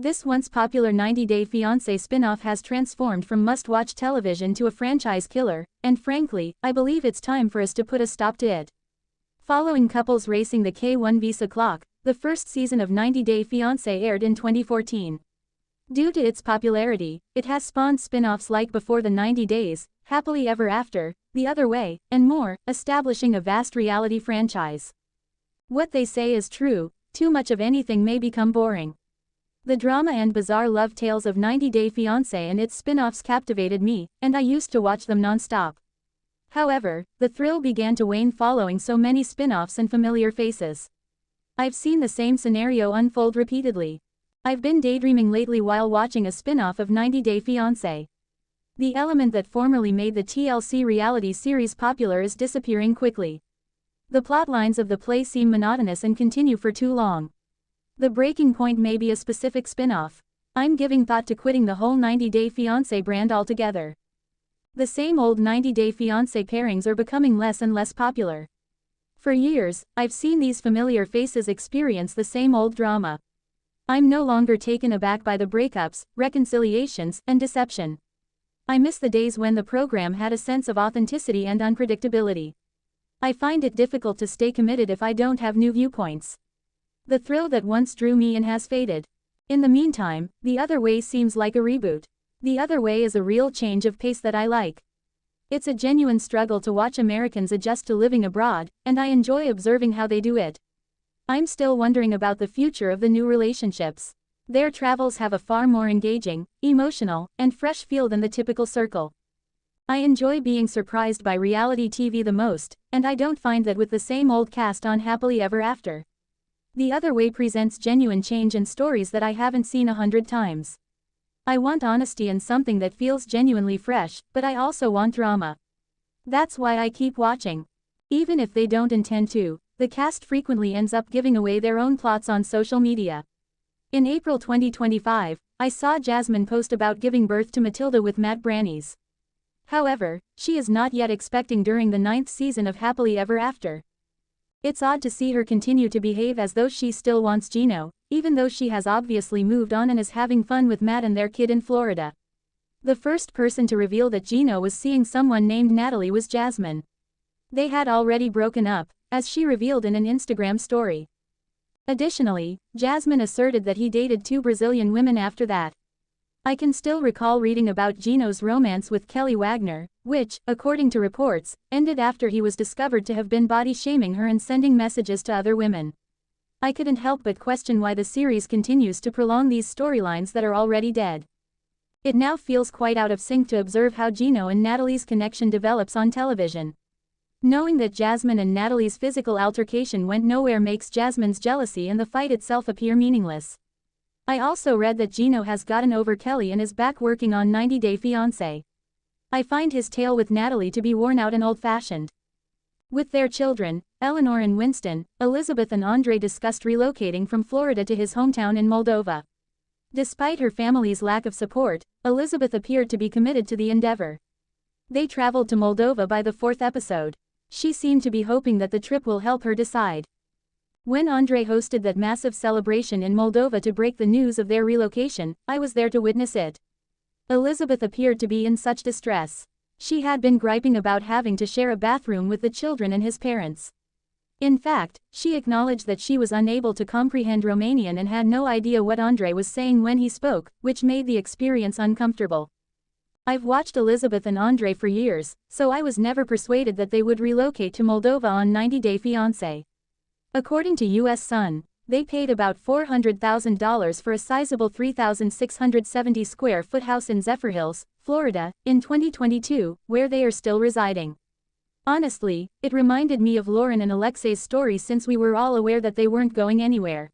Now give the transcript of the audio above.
This once popular 90-Day Fiancé spin-off has transformed from must-watch television to a franchise killer, and frankly, I believe it's time for us to put a stop to it. Following couples racing the K1 visa clock, the first season of 90-Day Fiancé aired in 2014. Due to its popularity, it has spawned spin-offs like Before the 90 Days, Happily Ever After, The Other Way, and more, establishing a vast reality franchise. What they say is true, too much of anything may become boring. The drama and bizarre love tales of 90-Day Fiancé and its spin-offs captivated me, and I used to watch them non-stop. However, the thrill began to wane following so many spin-offs and familiar faces. I've seen the same scenario unfold repeatedly. I've been daydreaming lately while watching a spin-off of 90-Day Fiancé. The element that formerly made the TLC reality series popular is disappearing quickly. The plotlines of the play seem monotonous and continue for too long. The breaking point may be a specific spin-off. I'm giving thought to quitting the whole 90-Day Fiancé brand altogether. The same old 90-Day Fiancé pairings are becoming less and less popular. For years, I've seen these familiar faces experience the same old drama. I'm no longer taken aback by the breakups, reconciliations, and deception. I miss the days when the program had a sense of authenticity and unpredictability. I find it difficult to stay committed if I don't have new viewpoints. The thrill that once drew me in has faded. In the meantime, The Other Way seems like a reboot. The Other Way is a real change of pace that I like. It's a genuine struggle to watch Americans adjust to living abroad, and I enjoy observing how they do it. I'm still wondering about the future of the new relationships. Their travels have a far more engaging, emotional, and fresh feel than the typical circle. I enjoy being surprised by reality TV the most, and I don't find that with the same old cast on Happily Ever After. The Other Way presents genuine change and stories that I haven't seen 100 times. I want honesty and something that feels genuinely fresh, but I also want drama. That's why I keep watching. Even if they don't intend to, the cast frequently ends up giving away their own plots on social media. In April 2025, I saw Jasmine post about giving birth to Matilda with Matt Brannies. However, she is not yet expecting during the 9th season of Happily Ever After. It's odd to see her continue to behave as though she still wants Gino, even though she has obviously moved on and is having fun with Matt and their kid in Florida. The first person to reveal that Gino was seeing someone named Natalie was Jasmine. They had already broken up, as she revealed in an Instagram story. Additionally, Jasmine asserted that he dated 2 Brazilian women after that. I can still recall reading about Gino's romance with Kelly Wagner, which, according to reports, ended after he was discovered to have been body-shaming her and sending messages to other women. I couldn't help but question why the series continues to prolong these storylines that are already dead. It now feels quite out of sync to observe how Gino and Natalie's connection develops on television. Knowing that Jasmine and Natalie's physical altercation went nowhere makes Jasmine's jealousy and the fight itself appear meaningless. I also read that Gino has gotten over Kelly and is back working on 90-Day Fiancé. I find his tale with Natalie to be worn out and old-fashioned. With their children, Eleanor and Winston, Elizabeth and Andre discussed relocating from Florida to his hometown in Moldova. Despite her family's lack of support, Elizabeth appeared to be committed to the endeavor. They traveled to Moldova by the 4th episode. She seemed to be hoping that the trip will help her decide. When Andre hosted that massive celebration in Moldova to break the news of their relocation, I was there to witness it. Elizabeth appeared to be in such distress. She had been griping about having to share a bathroom with the children and his parents. In fact, she acknowledged that she was unable to comprehend Romanian and had no idea what Andre was saying when he spoke, which made the experience uncomfortable. I've watched Elizabeth and Andre for years, so I was never persuaded that they would relocate to Moldova on 90-Day Fiancé. According to U.S. Sun, they paid about $400,000 for a sizable 3,670 square foot house in Zephyrhills, Florida, in 2022, where they are still residing. Honestly, it reminded me of Lauren and Alexei's story since we were all aware that they weren't going anywhere.